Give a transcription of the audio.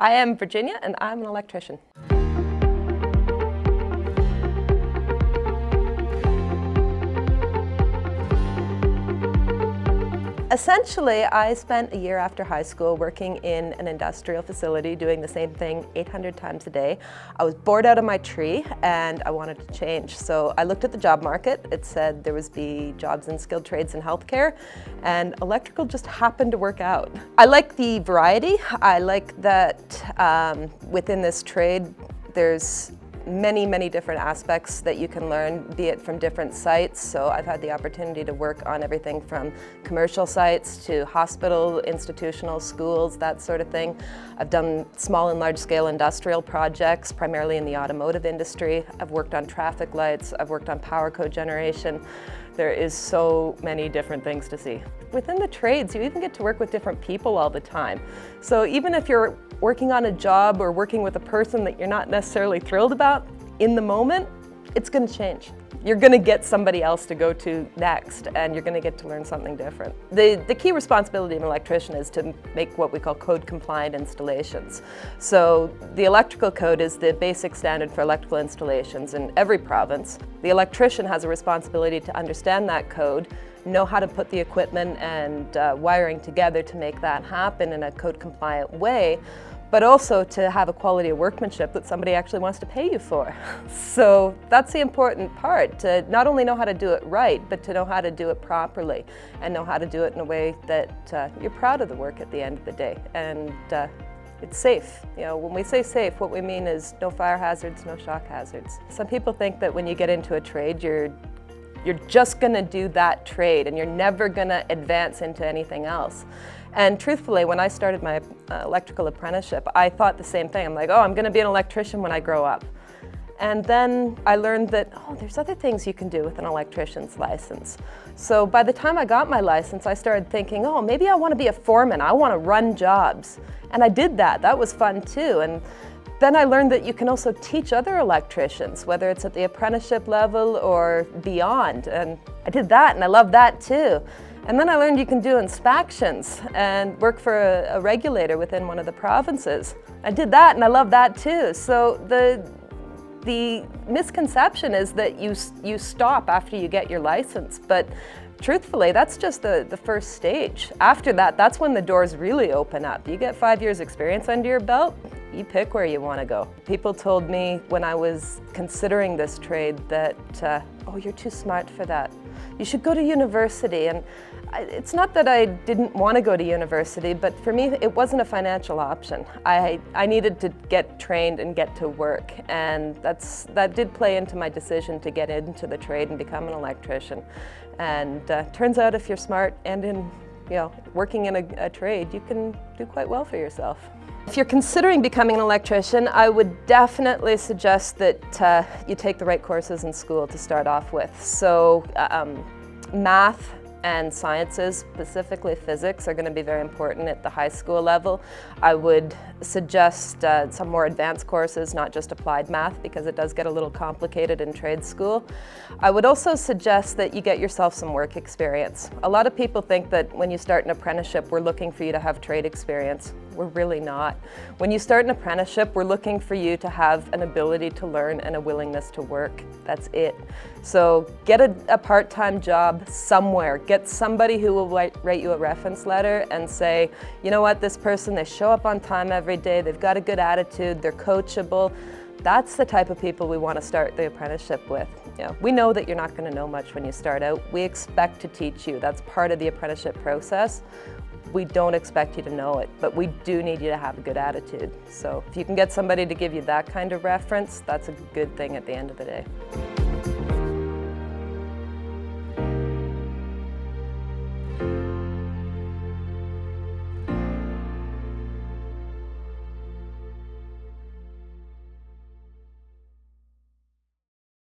I am Virginia and I'm an electrician. Essentially, I spent a year after high school working in an industrial facility doing the same thing 800 times a day. I was bored out of my tree and I wanted to change. So I looked at the job market. It said there would be jobs in skilled trades and healthcare, and electrical just happened to work out. I like the variety. I like that within this trade there's many different aspects that you can learn, be it from different sites. So I've had the opportunity to work on everything from commercial sites to hospital, institutional, schools, that sort of thing. I've done small and large scale industrial projects, primarily in the automotive industry. I've worked on traffic lights, I've worked on power cogeneration. There is so many different things to see. Within the trades, you even get to work with different people all the time. So even if you're working on a job or working with a person that you're not necessarily thrilled about, in the moment, it's going to change. You're going to get somebody else to go to next, and you're going to get to learn something different. The key responsibility of an electrician is to make what we call code-compliant installations. So the electrical code is the basic standard for electrical installations in every province. The electrician has a responsibility to understand that code, know how to put the equipment and wiring together to make that happen in a code-compliant way, but also to have a quality of workmanship that somebody actually wants to pay you for. So that's the important part, to not only know how to do it right, but to know how to do it properly and know how to do it in a way that you're proud of the work at the end of the day. And it's safe. You know, when we say safe, what we mean is no fire hazards, no shock hazards. Some people think that when you get into a trade, you're just going to do that trade and you're never going to advance into anything else. And truthfully, when I started my electrical apprenticeship, I thought the same thing. I'm like, oh, I'm going to be an electrician when I grow up. And then I learned that, oh, there's other things you can do with an electrician's license. So by the time I got my license, I started thinking, oh, maybe I want to be a foreman. I want to run jobs. And I did that. That was fun too. And then I learned that you can also teach other electricians, whether it's at the apprenticeship level or beyond. And I did that, and I loved that too. And then I learned you can do inspections and work for a regulator within one of the provinces. I did that, and I loved that too. So the misconception is that you stop after you get your license, but truthfully, that's just the first stage. After that, that's when the doors really open up. You get 5 years experience under your belt, you pick where you want to go. People told me when I was considering this trade that, oh, you're too smart for that. You should go to university. And it's not that I didn't want to go to university, but for me, it wasn't a financial option. I needed to get trained and get to work, and that did play into my decision to get into the trade and become an electrician. And turns out if you're smart and in, working in a trade, you can do quite well for yourself. If you're considering becoming an electrician, I would definitely suggest that you take the right courses in school to start off with. So math and sciences, specifically physics, are going to be very important at the high school level. I would suggest some more advanced courses, not just applied math, because it does get a little complicated in trade school. I would also suggest that you get yourself some work experience. A lot of people think that when you start an apprenticeship, we're looking for you to have trade experience. We're really not. When you start an apprenticeship, we're looking for you to have an ability to learn and a willingness to work. That's it. So get a part-time job somewhere. Get somebody who will write you a reference letter and say, you know what, this person, they show up on time every day, they've got a good attitude, they're coachable. That's the type of people we want to start the apprenticeship with. We know that you're not going to know much when you start out. We expect to teach you. That's part of the apprenticeship process. We don't expect you to know it, but we do need you to have a good attitude. So if you can get somebody to give you that kind of reference, that's a good thing at the end of the day.